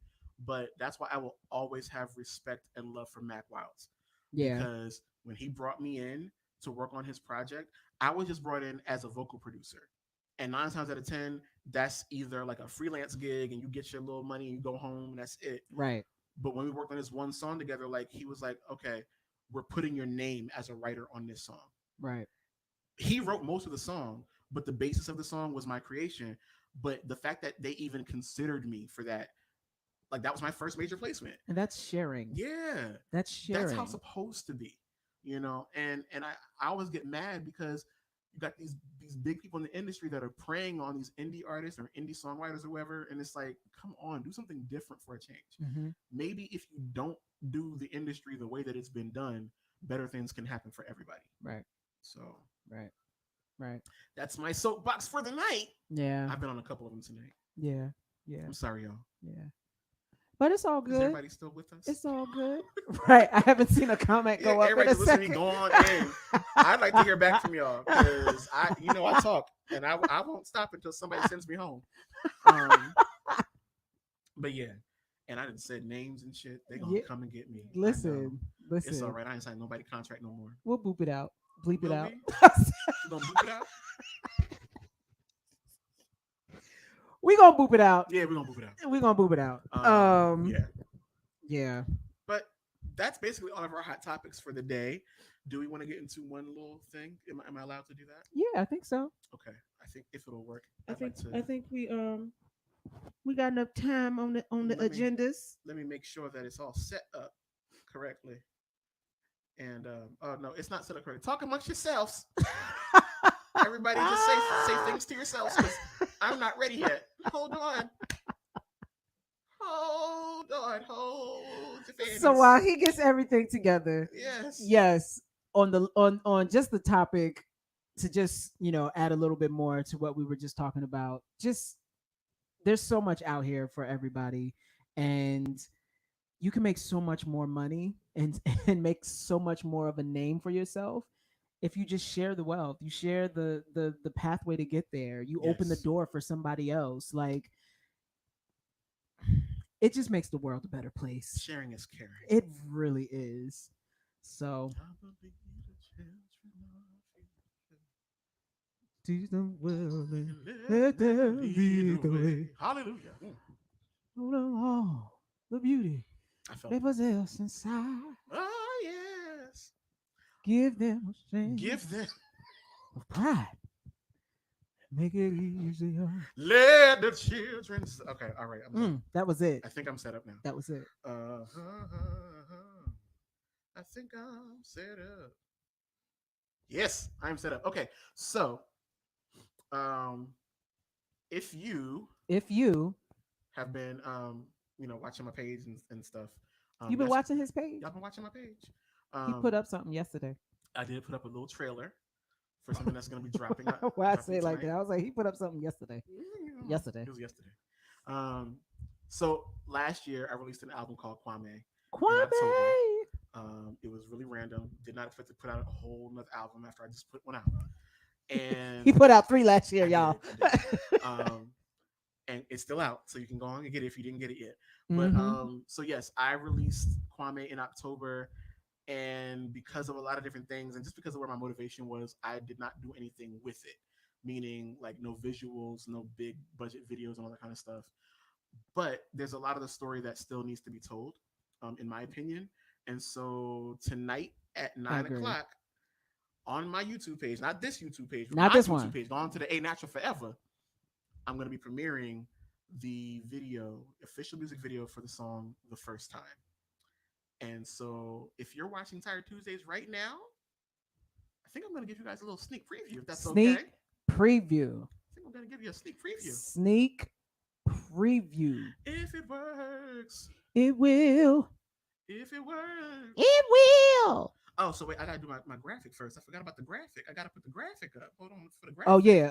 but that's why I will always have respect and love for Mac Wilds. Yeah. Because when he brought me in to work on his project, I was just brought in as a vocal producer. And 9 times out of 10, that's either like a freelance gig and you get your little money and you go home and that's it. Right. But when we worked on this one song together, like he was like, okay, we're putting your name as a writer on this song. Right. He wrote most of the song, but the basis of the song was my creation. But the fact that they even considered me for that, like that was my first major placement. And that's sharing. Yeah. That's sharing. That's how it's supposed to be, and I always get mad because you got these big people in the industry that are preying on these indie artists or indie songwriters or whoever. And it's like, come on, do something different for a change. Maybe if you don't do the industry the way that it's been done, better things can happen for everybody. Right. So, right. That's my soapbox for the night. Yeah. I've been on a couple of them tonight. Yeah. I'm sorry, y'all. Yeah. But it's all Is good. everybody still with us? It's all good. Right. I haven't seen a comment go up in everybody a just listen to me second. go on in. I'd like to hear back from y'all because I talk and I won't stop until somebody sends me home. But yeah, and I done said names and shit. They gonna come and get me. Listen. It's all right. I ain't signed nobody contract no more. We'll boop it out. Bleep it out. You gonna boop it out? We gonna boop it out. Yeah, we're gonna boop it out. We gonna boop it out. Yeah. But that's basically all of our hot topics for the day. Do we want to get into one little thing? Am I allowed to do that? Yeah, I think so. Okay. I think if it'll work, I think we got enough time on the agendas. Let me make sure that it's all set up correctly. And oh no, it's not set up correctly. Talk amongst yourselves. Everybody just say things to yourselves because I'm not ready yet. Hold on. So while he gets everything together, yes, on just the topic, to just add a little bit more to what we were just talking about. Just there's so much out here for everybody, and you can make so much more money and make so much more of a name for yourself if you just share the wealth. You share the pathway to get there. You open the door for somebody else. Like, it just makes the world a better place. Sharing is caring. It really is. So to the world and let them lead the way. Hallelujah. Hold on, the beauty they possess inside. Oh yes. Give them a strength. Give them of pride. Make it easier. Let the children. Okay, all right. That was it. I think I'm set up now. That was it. I think I'm set up. Yes, I'm set up. Okay, so, if you have been, watching my page and stuff, you've been watching his page. Y'all been watching my page. He put up something yesterday. I did put up a little trailer for something that's going to be dropping. Why I say it like that? I was like, he put up something yesterday. Yesterday. It was yesterday. So last year I released an album called Kwame. It was really random. Did not expect to put out a whole nother album after I just put one out. And he put out 3 last year, y'all. I did. And it's still out, so you can go on and get it if you didn't get it yet. But so yes, I released Kwame in October. And because of a lot of different things, and just because of where my motivation was, I did not do anything with it. Meaning, like, no visuals, no big budget videos, and all that kind of stuff. But there's a lot of the story that still needs to be told, in my opinion. And so tonight at 9 o'clock on my YouTube page, not this YouTube page, not this YouTube one page, go on to the A Natural Forever. I'm going to be premiering the official music video for the song The First Time. And so if you're watching Tired Tuesdays right now, I think I'm going to give you guys a little sneak preview, if that's okay. Preview. I think I'm going to give you a sneak preview. Sneak preview. If it works. It will. If it works. It will. Oh, so wait, I got to do my graphic first. I forgot about the graphic. I got to put the graphic up. Hold on for the graphic. Oh, yeah.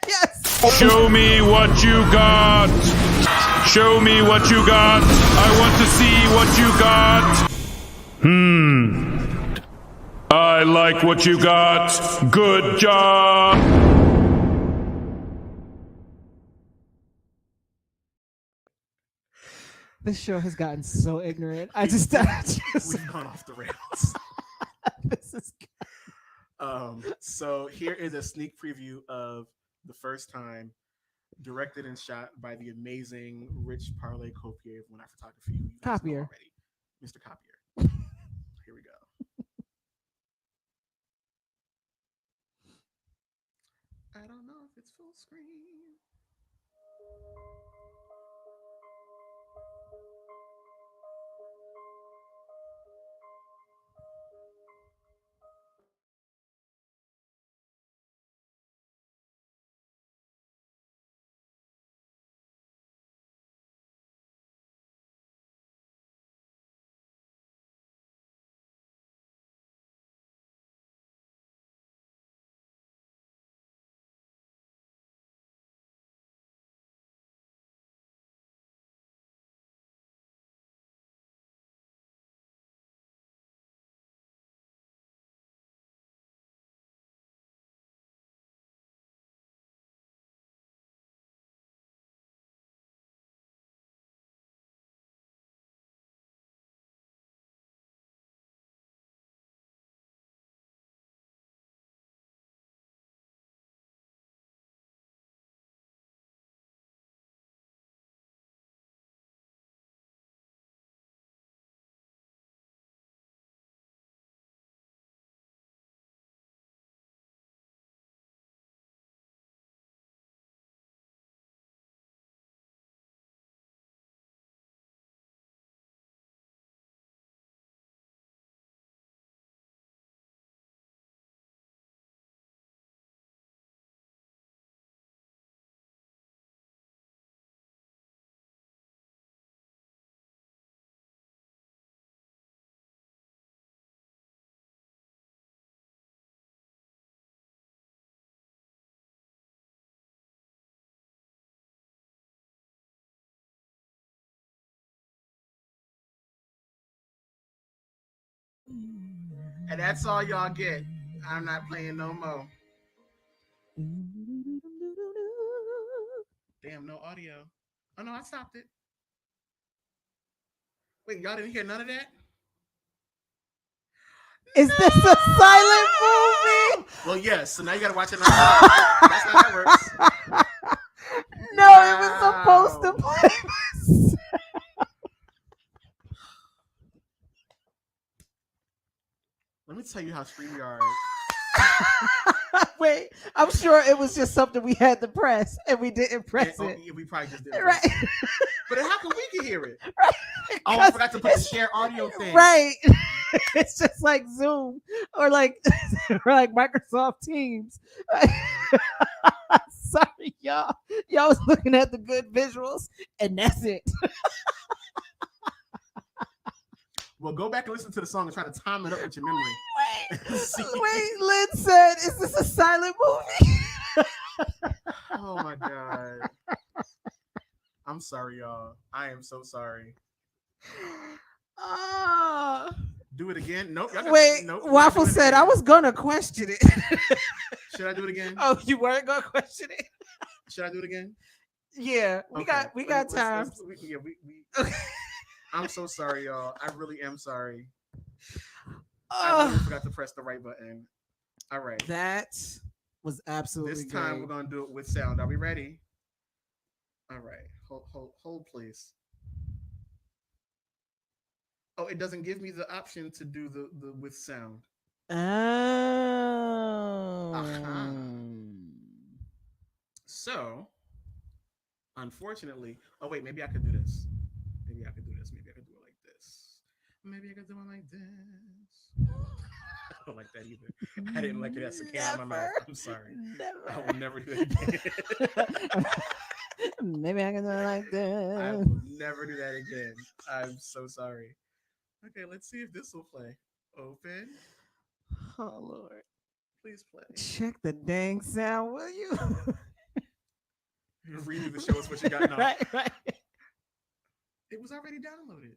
Yes. Show me what you got. Show me what you got. I want to see what you got. I like what you got. Good job. This show has gotten so ignorant. We've gone off the rails. This is so here is a sneak preview of The First Time, directed and shot by the amazing Rich Parley Copier of One Eye Photography. Copier. Already. Mr. Copier. Here we go. I don't know if it's full screen. And that's all y'all get. I'm not playing no more. Damn, no audio. Oh no, I stopped it. Wait, y'all didn't hear none of that? Is this a silent movie? Well, yes. So now you gotta watch it. That's how that works. No, it was supposed to play this. Let me tell you how StreamYard. Wait, I'm sure it was just something we had to press and we didn't press it. We probably just didn't. Right. But how come we can hear it? Right. Oh, I forgot to put the share audio thing. Right. It's just like Zoom or like Microsoft Teams. Sorry, y'all. Y'all was looking at the good visuals, and that's it. Well, go back and listen to the song and try to time it up with your memory. Wait, Lynn said, "Is this a silent movie?" Oh my god. I'm sorry, y'all. I am so sorry. Do it again? Nope. Wait, nope, Waffle said I was gonna question it. Should I do it again? Oh, you weren't gonna question it? Should I do it again? Yeah, we got time. Okay. I'm so sorry, y'all. I really am sorry. I really forgot to press the right button. All right. That was absolutely this time great. we're gonna do it with sound. Are we ready? All right. Hold, please. Oh, it doesn't give me the option to do the with sound. Oh. Uh-huh. So, unfortunately, oh wait, maybe I could do this. Maybe I could do this. Maybe I could do it like this. Maybe I could do it like this. I don't like that either. I didn't like it as a can in my mouth. I'm sorry. I will never do that again. Maybe I can do it like this. I will never do that again. I'm so sorry. Okay, let's see if this will play. Open. Oh Lord. Please play. Check the dang sound, will you? Redo the show us what you got now. Right. It was already downloaded.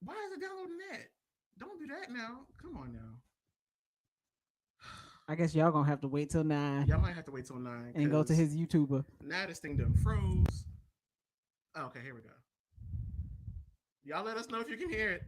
Why is it downloading that? Don't do that now. Come on now. I guess y'all gonna have to wait till 9. Y'all might have to wait till 9 and go to his YouTuber. Now this thing done froze. Oh, okay, here we go. Y'all let us know if you can hear it.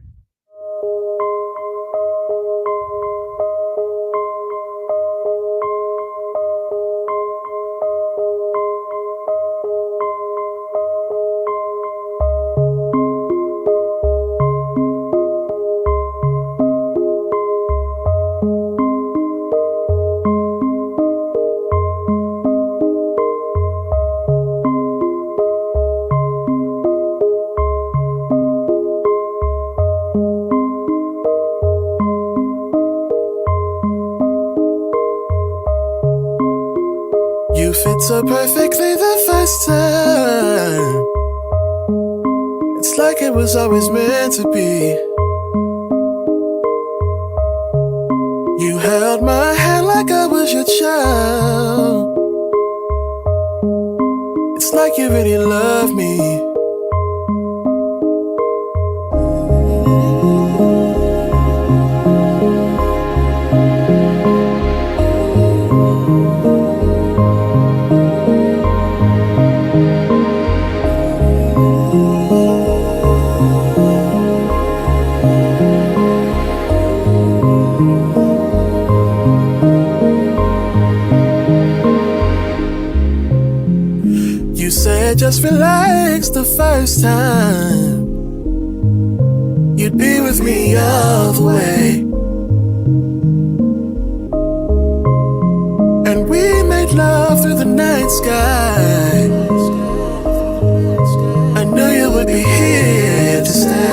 You fit so perfectly the first time. It's like it was always meant to be. You held my hand like I was your child. It's like you really love me. You said just relax the first time. You'd be with me all the way. And we made love through the night sky. I knew you would be here to stay.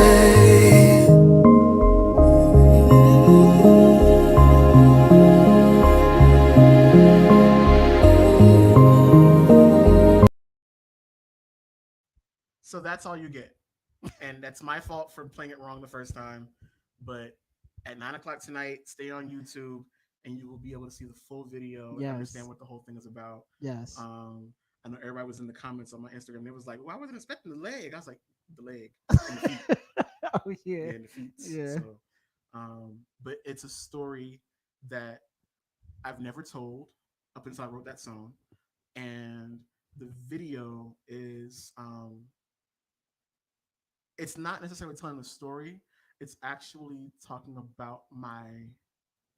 So that's all you get. And that's my fault for playing it wrong the first time. But at 9 o'clock tonight, stay on YouTube and you will be able to see the full video and understand what the whole thing is about. Yes. I know everybody was in the comments on my Instagram. They was like, well, I wasn't expecting the leg. I was like, the leg. And the feet. Oh, yeah. And the feet. Yeah. So But it's a story that I've never told up until I wrote that song. And the video is it's not necessarily telling the story. It's actually talking about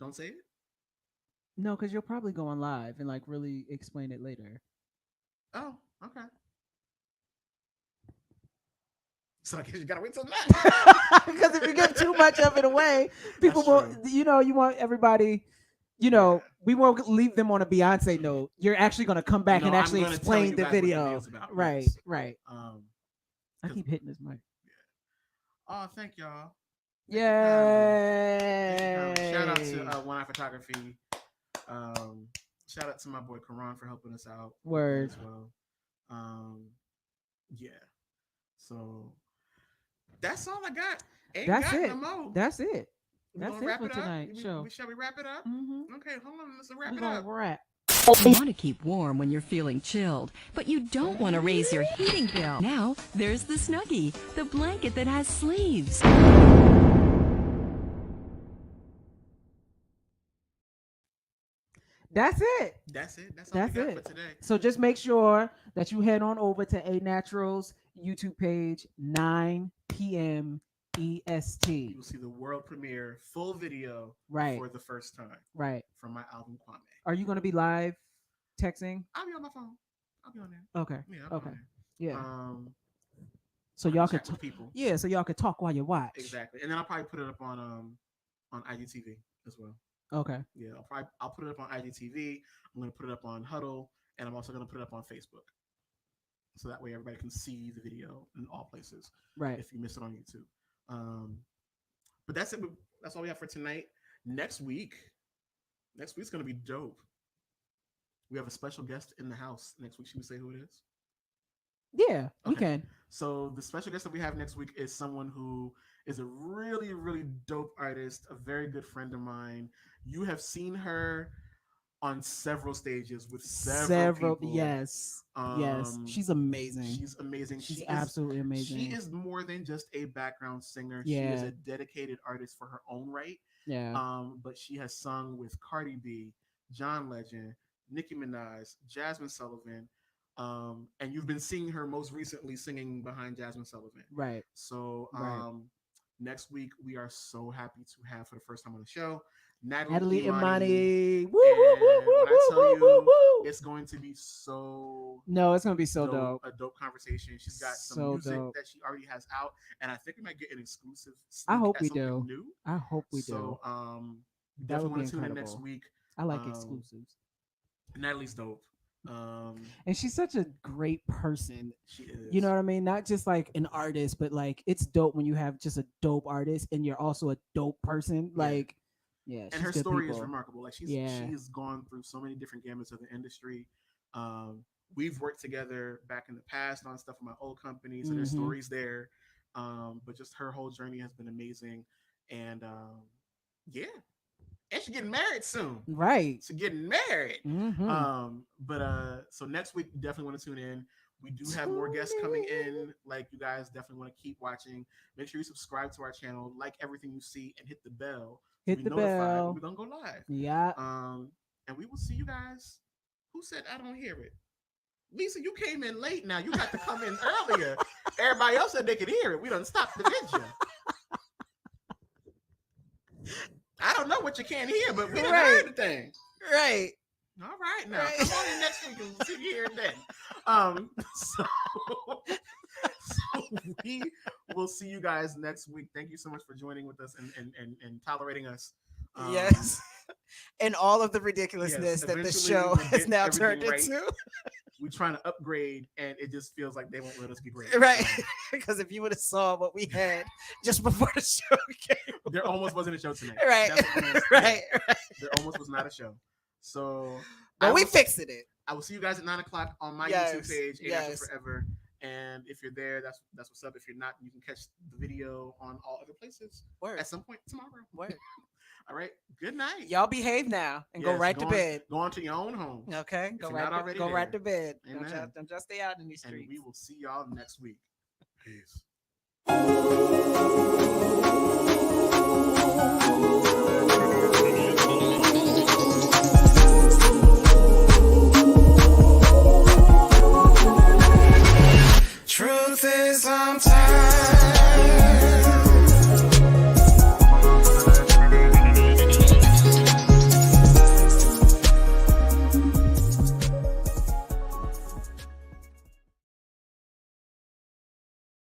don't say it. No, because you'll probably go on live and like really explain it later. Oh, okay. So I guess you gotta wait till that. Because if you give too much of it away, people will, you want everybody, we won't leave them on a Beyonce note. You're actually going to come back and actually explain the video. Right, yes. right. I keep hitting this mic. Yeah. Oh, thank y'all. Yay! Shout out to One Eye Photography. Shout out to my boy Karan for helping us out. Word. As well. Yeah. So that's all I got. That's it. No more. That's it. That's it for tonight. Shall we wrap it up? Mm-hmm. Okay, hold on. Let's wrap We're it gonna up. wrap. You want to keep warm when you're feeling chilled, but you don't want to raise your heating bill. Now, there's the Snuggie, the blanket that has sleeves. That's it. That's it. That's all we got for today. So just make sure that you head on over to A Natural's YouTube page, 9 p.m. EST. You will see the world premiere full video for the first time. Right. From my album Kwame. Are you going to be live texting? I'll be on my phone. I'll be on there. Okay. Yeah. Okay. Yeah. So y'all could talk people. Yeah. So y'all could talk while you watch. Exactly. And then I'll probably put it up on IGTV as well. Okay. Yeah. I'll put it up on IGTV. I'm going to put it up on Huddle, and I'm also going to put it up on Facebook. So that way everybody can see the video in all places. Right. If you miss it on YouTube. But that's it. That's all we have for tonight. Next week's going to be dope. We have a special guest in the house next week. Should we say who it is? Yeah, we can. So the special guest that we have next week is someone who is a really, really dope artist, a very good friend of mine. You have seen her on several stages with several people. Yes. Yes. She's amazing. She's amazing. She's absolutely amazing. She is more than just a background singer. Yeah. She is a dedicated artist for her own right. Yeah. But she has sung with Cardi B, John Legend, Nicki Minaj, Jasmine Sullivan. And you've been seeing her most recently singing behind Jasmine Sullivan. Right. So next week we are so happy to have for the first time on the show Natalie Imani. Woo, woo, woo, woo, when I tell woo, you, woo, woo. it's going to be so it's gonna be so dope. A dope conversation. She's got some So music dope. that she already has out, and I think we might get an exclusive. I hope at we something do. New. I hope we do. So That definitely would be want to tune in incredible. next week. I like exclusives. Natalie's dope. And she's such a great person. She is. You know what I mean? Not just like an artist, but like it's dope when you have just a dope artist and you're also a dope person. Like, yeah. And her story is remarkable. Like she's gone through so many different gamuts of the industry. We've worked together back in the past on stuff with my old company, so there's stories there. But just her whole journey has been amazing. And yeah. And she's getting married soon. Right. She's getting married. So next week, you definitely want to tune in. We do have more guests coming in. Like, you guys definitely want to keep watching. Make sure you subscribe to our channel, like everything you see, and hit the bell. Hit the bell. We're going to go live. Yeah. And we will see you guys. Who said I don't hear it? Lisa, you came in late now. You got to come in earlier. Everybody else said they could hear it. We done stopped the video. I don't know what you can't hear, but we done heard the thing. Right. All right, now come on in next week and we'll see you here then. So we will see you guys next week. Thank you so much for joining with us and tolerating us. Yes. And all of the ridiculousness that the show has now turned into. We're trying to upgrade, and it just feels like they won't let us be great. Right. Because if you would have saw what we had just before the show came, there almost wasn't a show tonight. Right. Right. There almost was not a show. So, but we fixed it. I will see you guys at 9:00 on my YouTube page, Forever. And if you're there, that's what's up. If you're not, you can catch the video on all other places at some point tomorrow. All right. Good night. Y'all behave now and go right to bed. Go on to your own home. Okay. Go right to bed. Don't just stay out in these streets. And we will see y'all next week. Peace. home.